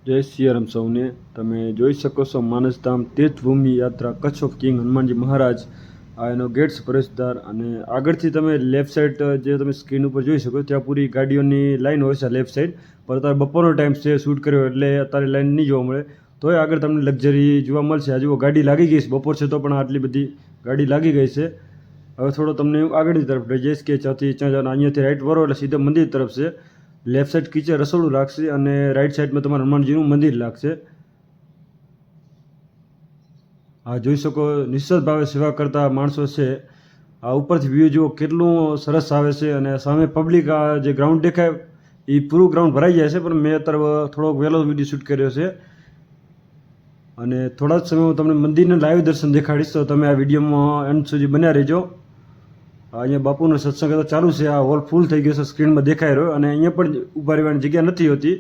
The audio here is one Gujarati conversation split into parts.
જય સિયારામ સૌને. તમે જોઈ શકો છો માનસધામ તીર્થભૂમિ યાત્રા કચ્છ ઓફ કિંગ હનુમાનજી મહારાજ. આ એનો ગેટ્સ પ્રવેશદ્વાર અને આગળથી તમે લેફ્ટ સાઈડ જે તમે સ્ક્રીન ઉપર જોઈ શકો ત્યાં પૂરી ગાડીઓની લાઈન હોય છે લેફ્ટ સાઈડ. પણ અત્યારે બપોરનો ટાઈમ છે, શૂટ કર્યો એટલે અત્યારે લાઈન નહીં જોવા મળે. તોય આગળ તમને લક્ઝરી જોવા મળશે. આ જુઓ ગાડી લાગી ગઈ છે, બપોર છે તો પણ આટલી બધી ગાડી લાગી ગઈ છે. હવે થોડો તમને આગળની તરફ લઈ જઈશ કે ત્યાંથી ત્યાં જવાનું. અહીંયાથી રાઈટ વળો એટલે સીધા મંદિર તરફ છે. લેફ્ટ સાઈડ કિચન રસોડું લાગશે અને રાઈટ સાઈડમાં તમારા હનુમાનજીનું મંદિર લાગશે. આ જોઈ શકો નિશ્ચિત ભાવે સેવા કરતા માણસો છે. આ ઉપરથી વ્યૂ જુઓ કેટલું સરસ આવે છે અને સામે પબ્લિક. આ જે ગ્રાઉન્ડ દેખાય એ પૂરું ગ્રાઉન્ડ ભરાઈ જાય છે, પણ મેં અત્યારે થોડોક વહેલો વિડીયો શૂટ કર્યો છે. અને થોડા જ સમયમાં તમને મંદિરના લાઈવ દર્શન દેખાડીશ, તો તમે આ વિડીયોમાં એન્ડ સુધી બન્યા રહેજો. અહીંયા બાપુનો સત્સંગ તો ચાલુ છે. આ હોલ ફૂલ થઈ ગયો છે, સ્ક્રીનમાં દેખાઈ રહ્યો. અને અહીંયા પણ ઊભા રહેવાની જગ્યા નથી હોતી.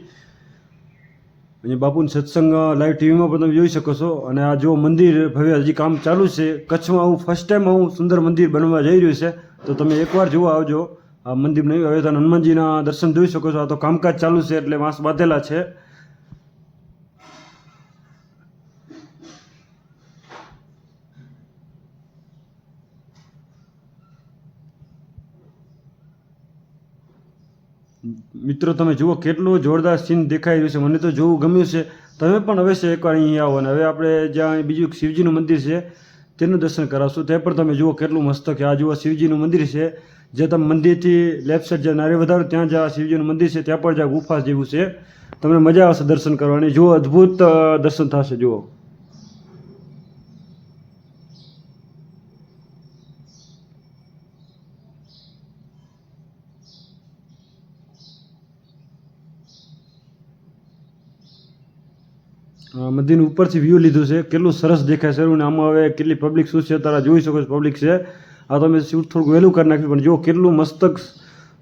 અહીંયા બાપુનો સત્સંગ લાઈવ ટીવીમાં પણ તમે જોઈ શકો છો. અને આ જો મંદિર ભવ્ય હજી કામ ચાલુ છે. કચ્છમાં આવું ફર્સ્ટ ટાઈમ આવું સુંદર મંદિર બનવા જઈ રહ્યું છે, તો તમે એકવાર જોવા આવજો. આ મંદિર નહીં હવે તો હનુમાનજીના દર્શન જોઈ શકો છો. આ તો કામકાજ ચાલુ છે એટલે વાંસ બાંધેલા છે. મિત્રો તમે જુઓ કેટલું જોરદાર સીન દેખાઈ રહ્યું છે. મને તો જોવું ગમ્યું છે. તમે પણ અવશ્ય એકવાર અહીં આવો. અને હવે આપણે જ્યાં બીજું શિવજીનું મંદિર છે તેનું દર્શન કરાવશું. તે પણ તમે જુઓ કેટલું મસ્ત કે આ જુઓ શિવજીનું મંદિર છે. જે તમે મંદિરથી લેફ્ટ સાઈડ જ્યાં નારે વધારો ત્યાં જ આ શિવજીનું મંદિર છે. ત્યાં પણ જ્યાં ગુફા જેવું છે. તમને મજા આવશે દર્શન કરવાની. જુઓ અદ્ભુત દર્શન થશે. જુઓ મંદિરનું ઉપરથી વ્યૂ લીધું છે, કેટલું સરસ દેખાય છે. અને આમાં હવે કેટલી પબ્લિક શું છે તારા જોઈ શકો છો. પબ્લિક છે આ તમે શૂટ થોડુંક વહેલું કરી નાખ્યું, પણ જો કેટલું મસ્ત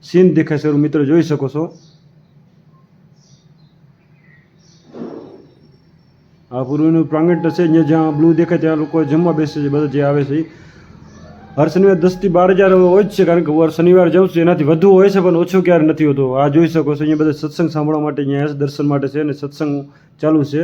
સીન દેખાય છે. મિત્રો જોઈ શકો છો. આ પૂર્વનું પ્રાંગણ છે. અહીંયા જ્યાં બ્લુ દેખાય ત્યાં લોકો જમવા બેસે છે. બધા જે આવે છે હર શનિવાર 10 થી 12 હજાર હોય જ છે, કારણ કે વાર શનિવાર જાઉં છું એનાથી વધુ હોય છે, પણ ઓછું ક્યારે નથી હોતો. આ જોઈ શકો છો અહીંયા બધા સત્સંગ સાંભળવા માટે અહીંયા દર્શન માટે છે અને સત્સંગ ચાલુ છે.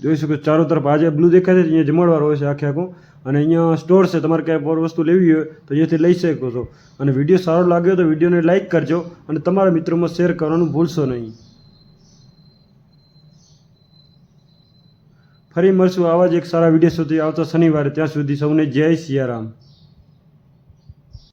જોઈ શકો ચારો તરફ આજે બ્લુ દેખાય છે. અહીંયા જમણવાર હોય છે આખે આખું. અને અહીંયા સ્ટોર છે. તમારે ક્યાંય પર વસ્તુ લેવી હોય તો અહીંયાથી લઈ શકો છો. અને વિડીયો સારો લાગ્યો તો વિડીયોને લાઇક કરજો અને તમારા મિત્રોમાં શેર કરવાનું ભૂલશો નહીં. ફરી મળશું આવા જ એક સારા વિડીયો સુધી આવતા શનિવારે. ત્યાં સુધી સૌને જય સિયારામ.